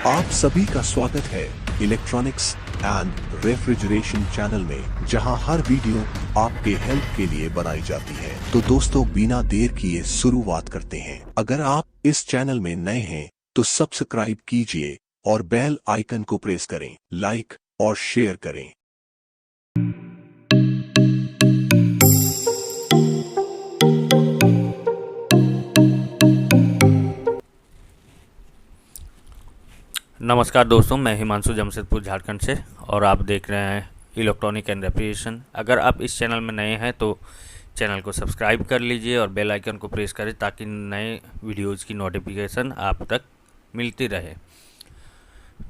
आप सभी का स्वागत है इलेक्ट्रॉनिक्स एंड रेफ्रिजरेशन चैनल में, जहां हर वीडियो आपके हेल्प के लिए बनाई जाती है। तो दोस्तों, बिना देर किए शुरुआत करते हैं। अगर आप इस चैनल में नए हैं तो सब्सक्राइब कीजिए और बेल आइकन को प्रेस करें, लाइक और शेयर करें। नमस्कार दोस्तों, मैं हिमांशु जमशेदपुर झारखंड से और आप देख रहे हैं इलेक्ट्रॉनिक एंड रेफ्रिजरेशन। अगर आप इस चैनल में नए हैं तो चैनल को सब्सक्राइब कर लीजिए और बेल आइकन को प्रेस करें ताकि नए वीडियोज़ की नोटिफिकेशन आप तक मिलती रहे।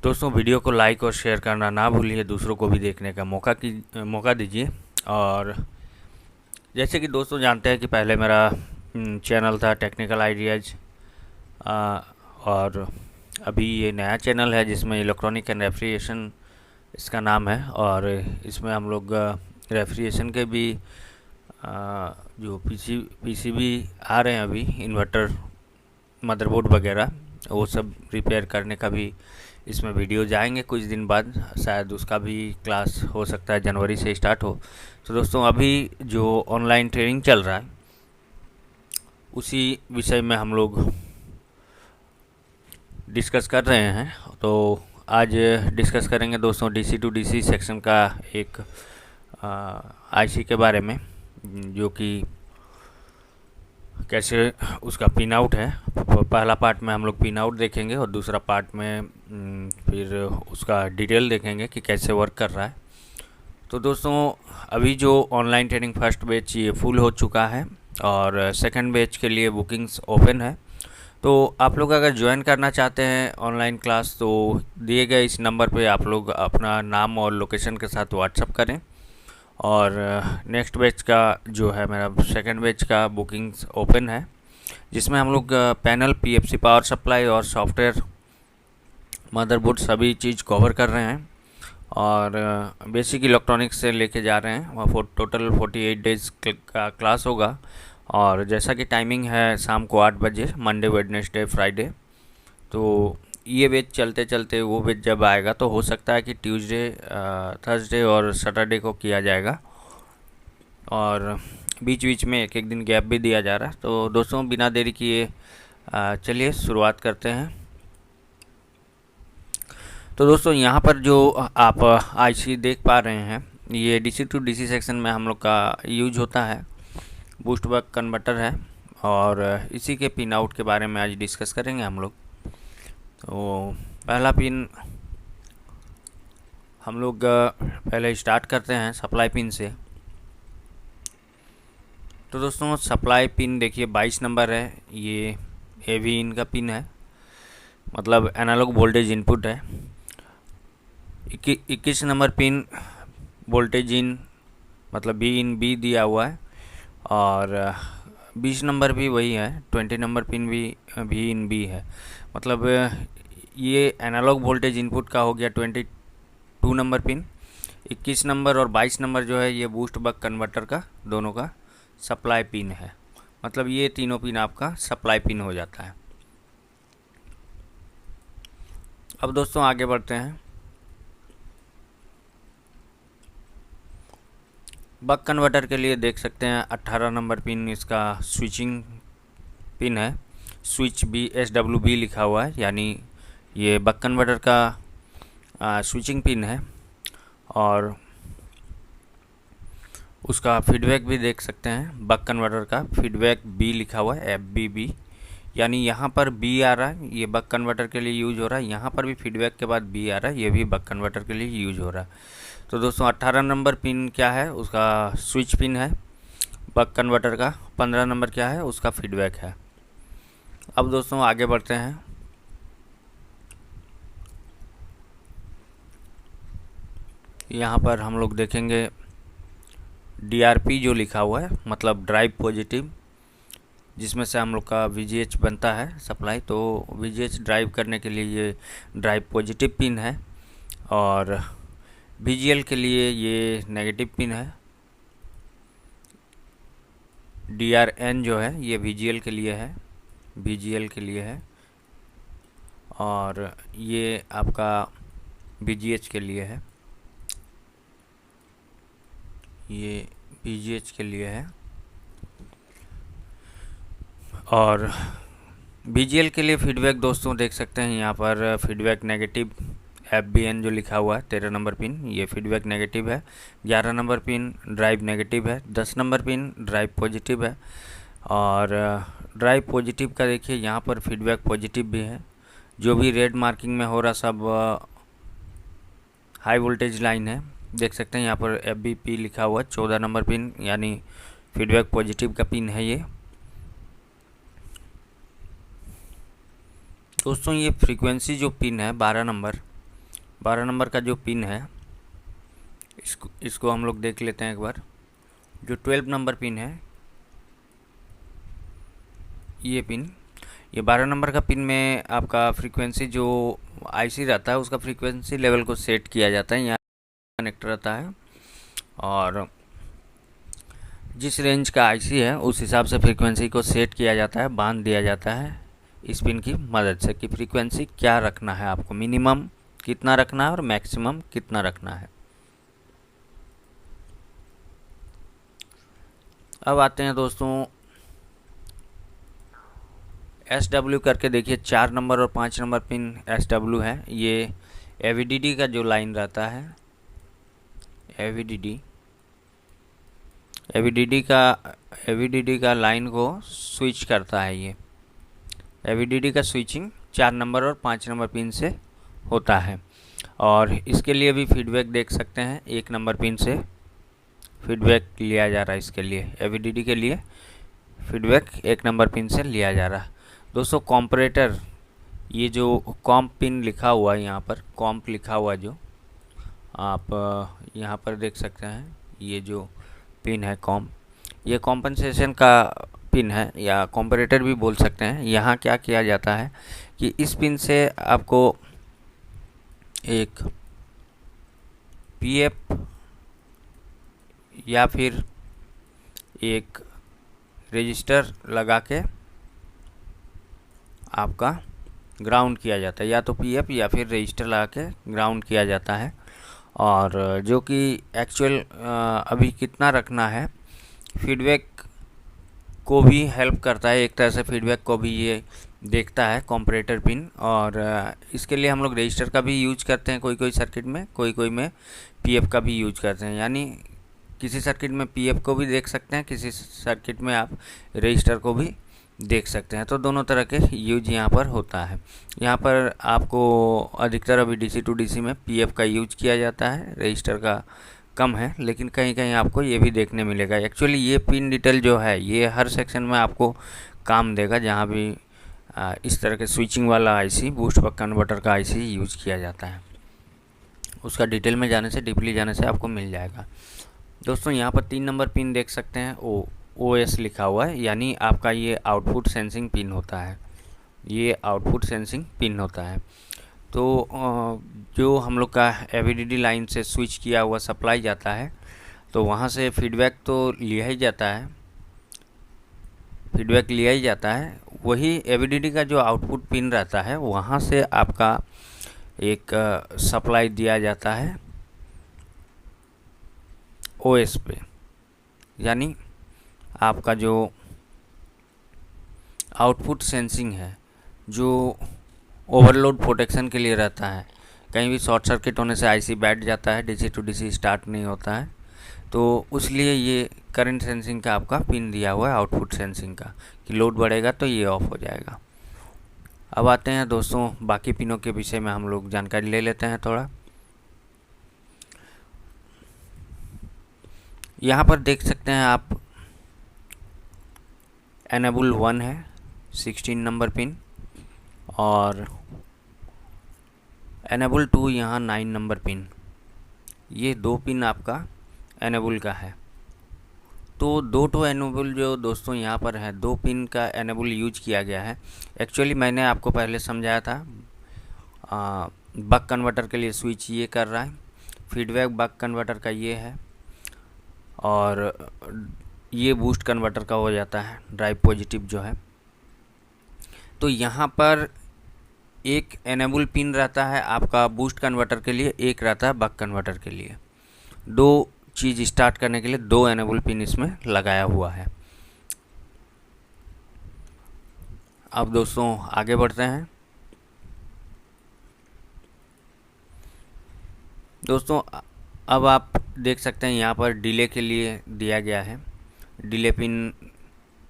दोस्तों, वीडियो को लाइक और शेयर करना ना भूलिए, दूसरों को भी देखने का मौका दीजिए। और जैसे कि दोस्तों जानते हैं कि पहले मेरा चैनल था टेक्निकल आइडियाज़, और अभी ये नया चैनल है जिसमें इलेक्ट्रॉनिक एंड रेफ्रिजरेशन इसका नाम है। और इसमें हम लोग रेफ्रिजरेशन के भी जो पीसीबी आ रहे हैं अभी, इन्वर्टर, मदरबोर्ड वगैरह, वो सब रिपेयर करने का भी इसमें वीडियो जाएंगे कुछ दिन बाद। शायद उसका भी क्लास हो सकता है जनवरी से स्टार्ट हो। तो दोस्तों, अभी जो ऑनलाइन ट्रेनिंग चल रहा है उसी विषय में हम लोग डिस्कस कर रहे हैं। तो आज डिस्कस करेंगे दोस्तों डीसी टू डीसी सेक्शन का एक आईसी के बारे में, जो कि कैसे उसका पिन आउट है। पहला पार्ट में हम लोग पिन आउट देखेंगे और दूसरा पार्ट में फिर उसका डिटेल देखेंगे कि कैसे वर्क कर रहा है। तो दोस्तों, अभी जो ऑनलाइन ट्रेनिंग फर्स्ट बैच ये फुल हो चुका है और सेकंड बैच के लिए बुकिंग्स ओपन है। तो आप लोग अगर ज्वाइन करना चाहते हैं ऑनलाइन क्लास तो दिए गए इस नंबर पे आप लोग अपना नाम और लोकेशन के साथ व्हाट्सअप करें। और नेक्स्ट बैच का जो है, मेरा सेकंड बैच का बुकिंग्स ओपन है, जिसमें हम लोग पैनल, पीएफसी पावर सप्लाई और सॉफ्टवेयर, मदरबोर्ड सभी चीज़ कवर कर रहे हैं। और बेसिक इलेक्ट्रॉनिक्स से लेके जा रहे हैं। वहाँ टोटल 48 डेज़ का क्लास होगा। और जैसा कि टाइमिंग है शाम को 8 बजे, मंडे, वेडनेसडे, फ्राइडे। तो ये बैच चलते चलते वो बैच जब आएगा तो हो सकता है कि ट्यूसडे, थर्सडे और सैटरडे को किया जाएगा, और बीच बीच में एक एक दिन गैप भी दिया जा रहा है। तो दोस्तों, बिना देरी किए चलिए शुरुआत करते हैं। तो दोस्तों, यहाँ पर जो आप आईसी देख पा रहे हैं, ये डीसी टू डीसी सेक्शन में हम लोग का यूज होता है, बूस्ट बक कन्वर्टर है। और इसी के पिन आउट के बारे में आज डिस्कस करेंगे हम लोग। तो पहला पिन हम लोग पहले स्टार्ट करते हैं सप्लाई पिन से। तो दोस्तों, सप्लाई पिन देखिए 22 नंबर है, ये एवी इन का पिन है, मतलब एनालॉग वोल्टेज इनपुट है। 21 नंबर पिन वोल्टेज इन, मतलब बी इन बी दिया हुआ है। और 20 नंबर भी वही है, 20 नंबर पिन भी इन बी है। मतलब ये एनालॉग वोल्टेज इनपुट का हो गया 22 नंबर पिन। 21 नंबर और 22 नंबर जो है ये बूस्ट बक कन्वर्टर का दोनों का सप्लाई पिन है। मतलब ये तीनों पिन आपका सप्लाई पिन हो जाता है। अब दोस्तों आगे बढ़ते हैं। बक कन्वर्टर के लिए देख सकते हैं 18 नंबर पिन इसका स्विचिंग पिन है। स्विच BSWB लिखा हुआ है, यानी ये बक कन्वर्टर का स्विचिंग पिन है। और उसका फीडबैक भी देख सकते हैं, बक कन्वर्टर का फीडबैक B लिखा हुआ है, FBB, यानी यहाँ पर B आ रहा है, ये बक कन्वर्टर के लिए यूज हो रहा है। यहाँ पर भी फीडबैक के बाद B आ रहा है, ये भी बक कन्वर्टर के लिए यूज हो रहा है। तो दोस्तों, 18 नंबर पिन क्या है, उसका स्विच पिन है बक कन्वर्टर का। 15 नंबर क्या है, उसका फीडबैक है। अब दोस्तों आगे बढ़ते हैं। यहाँ पर हम लोग देखेंगे DRP जो लिखा हुआ है, मतलब ड्राइव पॉजिटिव, जिसमें से हम लोग का VGH बनता है सप्लाई। तो VGH ड्राइव करने के लिए ये ड्राइव पॉजिटिव पिन है। और VGL के लिए ये नेगेटिव पिन है। DRN जो है ये VGL के लिए है, VGL के लिए है। और ये आपका BGH के लिए है, ये BGH के लिए है। और BGL के लिए फीडबैक दोस्तों देख सकते हैं यहाँ पर फीडबैक नेगेटिव FBN जो लिखा हुआ है 13 नंबर पिन, ये फीडबैक नेगेटिव है। 11 नंबर पिन ड्राइव नेगेटिव है। 10 नंबर पिन ड्राइव पॉजिटिव है। और ड्राइव पॉजिटिव का देखिए यहाँ पर फीडबैक पॉजिटिव भी है। जो भी रेड मार्किंग में हो रहा सब हाई वोल्टेज लाइन है, देख सकते हैं यहाँ पर FBP लिखा हुआ है 14 नंबर पिन, यानी फीडबैक पॉजिटिव का पिन है ये। दोस्तों ये फ्रीक्वेंसी जो पिन है 12 नंबर का जो पिन है, इसको हम लोग देख लेते हैं एक बार। जो 12 नंबर पिन है ये पिन, ये 12 नंबर का पिन में आपका फ्रीक्वेंसी जो IC रहता है उसका फ्रीक्वेंसी लेवल को सेट किया जाता है। यहाँ कनेक्ट रहता है और जिस रेंज का IC है उस हिसाब से फ्रीक्वेंसी को सेट किया जाता है, बांध दिया जाता है इस पिन की मदद से कि फ्रीक्वेंसी क्या रखना है, आपको मिनिमम कितना रखना है और मैक्सिमम कितना रखना है। अब आते हैं दोस्तों SW करके देखिए 4 नंबर और 5 नंबर पिन SW है। ये AVDD का जो लाइन रहता है, AVDD का लाइन को स्विच करता है। ये AVDD का स्विचिंग 4 नंबर और 5 नंबर पिन से होता है। और इसके लिए भी फीडबैक देख सकते हैं, 1 नंबर पिन से फीडबैक लिया जा रहा है। इसके लिए AVDD के लिए फीडबैक 1 नंबर पिन से लिया जा रहा है। दोस्तों कॉम्परेटर, ये जो कॉम्प पिन लिखा हुआ है यहाँ पर, कॉम्प लिखा हुआ जो आप यहाँ पर देख सकते हैं, ये जो पिन है कॉम्प, ये कॉम्पनसेशन का पिन है या कॉम्परेटर भी बोल सकते हैं। यहाँ क्या किया जाता है कि इस पिन से आपको एक PF या फिर एक रजिस्टर लगा के आपका ग्राउंड किया जाता है, या तो PF या फिर रजिस्टर लगा के ग्राउंड किया जाता है। और जो कि एक्चुअल अभी कितना रखना है फीडबैक को भी हेल्प करता है, एक तरह से फीडबैक को भी ये देखता है कॉम्परेटर पिन। और इसके लिए हम लोग रजिस्टर का भी यूज करते हैं कोई सर्किट में, कोई में PF का भी यूज करते हैं। यानी किसी सर्किट में PF को भी देख सकते हैं, किसी सर्किट में आप रजिस्टर को भी देख सकते हैं। तो दोनों तरह के यूज यहाँ पर होता है। यहाँ पर आपको अधिकतर अभी DC to DC में PF का यूज किया जाता है, रजिस्टर का कम है, लेकिन कहीं कहीं आपको ये भी देखने मिलेगा। एक्चुअली ये पिन डिटेल जो है ये हर सेक्शन में आपको काम देगा, जहाँ भी इस तरह के स्विचिंग वाला IC, बूस्ट बक कन्वर्टर का IC यूज किया जाता है, उसका डिटेल में जाने से, डीपली जाने से आपको मिल जाएगा। दोस्तों यहाँ पर 3 नंबर पिन देख सकते हैं, OS लिखा हुआ है, यानी आपका ये आउटपुट सेंसिंग पिन होता है, ये आउटपुट सेंसिंग पिन होता है। तो जो हम लोग का AVDD लाइन से स्विच किया हुआ सप्लाई जाता है, तो वहाँ से फीडबैक तो लिया ही जाता है, वही AVDD का जो आउटपुट पिन रहता है वहाँ से आपका एक सप्लाई दिया जाता है OS पे। यानी आपका जो आउटपुट सेंसिंग है, जो ओवरलोड प्रोटेक्शन के लिए रहता है, कहीं भी शॉर्ट सर्किट होने से IC बैठ जाता है, DC to DC स्टार्ट नहीं होता है, तो उसलिए ये करंट सेंसिंग का आपका पिन दिया हुआ है, आउटपुट सेंसिंग का, कि लोड बढ़ेगा तो ये ऑफ हो जाएगा। अब आते हैं दोस्तों बाकी पिनों के विषय में हम लोग जानकारी ले लेते हैं थोड़ा। यहाँ पर देख सकते हैं आप Enable 1 है 16 नंबर पिन, और Enable 2 यहाँ 9 नंबर पिन, ये 2 पिन आपका Enable का है। तो 2 Enable जो दोस्तों यहाँ पर है, 2 पिन का Enable यूज किया गया है। एक्चुअली मैंने आपको पहले समझाया था, बक कन्वर्टर के लिए स्विच ये कर रहा है, फीडबैक बक कन्वर्टर का ये है, और ये बूस्ट कन्वर्टर का हो जाता है ड्राइव पॉजिटिव जो है। तो यहाँ पर एक एनेबल पिन रहता है आपका बूस्ट कन्वर्टर के लिए, एक रहता है बक कन्वर्टर के लिए। दो चीज़ स्टार्ट करने के लिए दो एनेबल पिन इसमें लगाया हुआ है। अब दोस्तों आगे बढ़ते हैं। दोस्तों अब आप देख सकते हैं यहाँ पर डिले के लिए दिया गया है, डिले पिन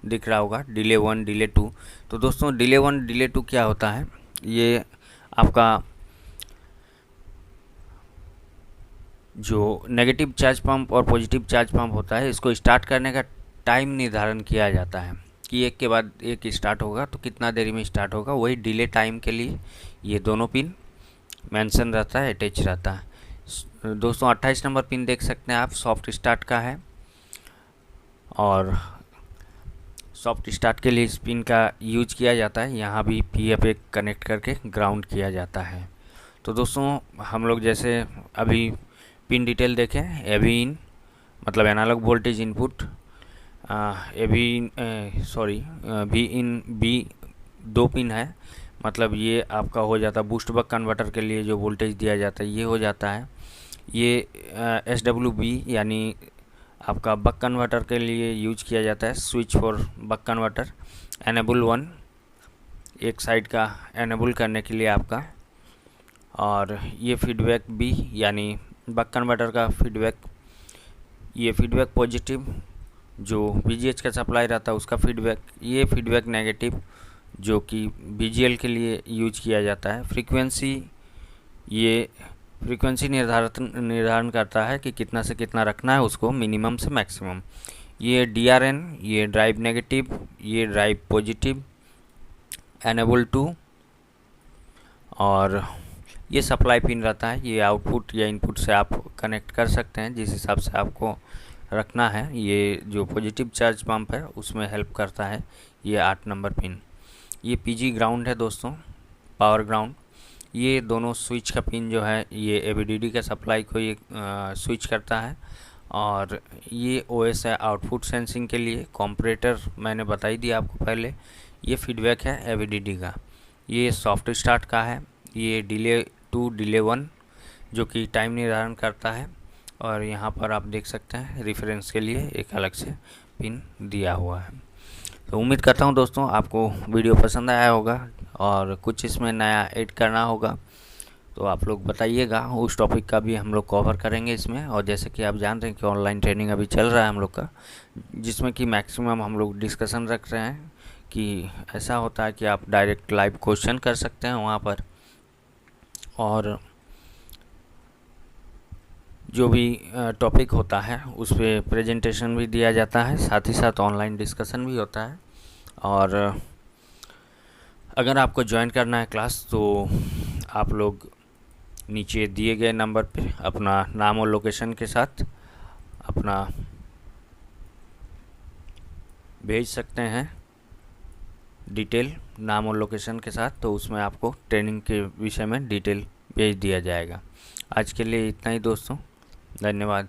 दिख रहा होगा, डिले 1 डिले 2। तो दोस्तों डिले 1 डिले 2 क्या होता है, ये आपका जो नेगेटिव चार्ज पंप और पॉजिटिव चार्ज पंप होता है, इसको स्टार्ट करने का टाइम निर्धारण किया जाता है कि एक के बाद एक स्टार्ट होगा तो कितना देरी में स्टार्ट होगा। वही डिले टाइम के लिए ये दोनों पिन मेंशन रहता है, अटैच रहता है। दोस्तों 28 नंबर पिन देख सकते हैं आप, सॉफ्ट स्टार्ट का है, और सॉफ्ट स्टार्ट के लिए इस पिन का यूज किया जाता है। यहाँ भी PF कनेक्ट करके ग्राउंड किया जाता है। तो दोस्तों हम लोग जैसे अभी पिन डिटेल देखें, एवी इन मतलब analogue voltage input, V in B 2 pin है, मतलब ये आपका हो जाता है बूस्ट बक कन्वर्टर के लिए जो वोल्टेज दिया जाता है ये हो जाता है। ये SWB यानी आपका बक कन्वर्टर के लिए यूज किया जाता है, switch for buck converter. Enable 1 एक साइड का एनेबल करने के लिए आपका, और ये फीडबैक B यानी बक कन्वर्टर का फीडबैक, ये फीडबैक पॉजिटिव जो VGH का सप्लाई रहता है उसका फीडबैक, ये फीडबैक नेगेटिव जो कि VGL के लिए यूज किया जाता है। फ्रीक्वेंसी, ये फ्रीक्वेंसी निर्धारण करता है कि कितना से कितना रखना है उसको, मिनिमम से मैक्सिमम। ये DRN, ये ड्राइव नेगेटिव, ये ड्राइव पॉजिटिव, एनेबल 2, और ये सप्लाई पिन रहता है। ये आउटपुट या इनपुट से आप कनेक्ट कर सकते हैं जिस हिसाब से आपको रखना है। ये जो पॉजिटिव चार्ज पंप है उसमें हेल्प करता है ये 8 नंबर पिन। ये PG ग्राउंड है दोस्तों, पावर ग्राउंड। ये दोनों स्विच का पिन जो है ये AVDD का सप्लाई को ये स्विच करता है, और ये OS है आउटपुट सेंसिंग के लिए। कॉम्परेटर मैंने बताई दिया आपको पहले। ये फीडबैक है AVDD का। ये सॉफ्ट स्टार्ट का है। ये डिले 2 डिले 1 जो कि टाइम निर्धारण करता है, और यहाँ पर आप देख सकते हैं रेफरेंस के लिए एक अलग से पिन दिया हुआ है। तो उम्मीद करता हूँ दोस्तों आपको वीडियो पसंद आया होगा, और कुछ इसमें नया ऐड करना होगा तो आप लोग बताइएगा, उस टॉपिक का भी हम लोग कवर करेंगे इसमें। और जैसे कि आप जानते हैं कि ऑनलाइन ट्रेनिंग अभी चल रहा है हम लोग का, जिसमें कि मैक्सिमम हम लोग डिस्कशन रख रहे हैं कि ऐसा होता है कि आप डायरेक्ट लाइव क्वेश्चन कर सकते हैं वहाँ पर, और जो भी टॉपिक होता है उस पर प्रेजेंटेशन भी दिया जाता है, साथ ही साथ ऑनलाइन डिस्कशन भी होता है। और अगर आपको ज्वाइन करना है क्लास तो आप लोग नीचे दिए गए नंबर पे अपना नाम और लोकेशन के साथ अपना भेज सकते हैं डिटेल, नाम और लोकेशन के साथ, तो उसमें आपको ट्रेनिंग के विषय में डिटेल भेज दिया जाएगा। आज के लिए इतना ही दोस्तों, धन्यवाद।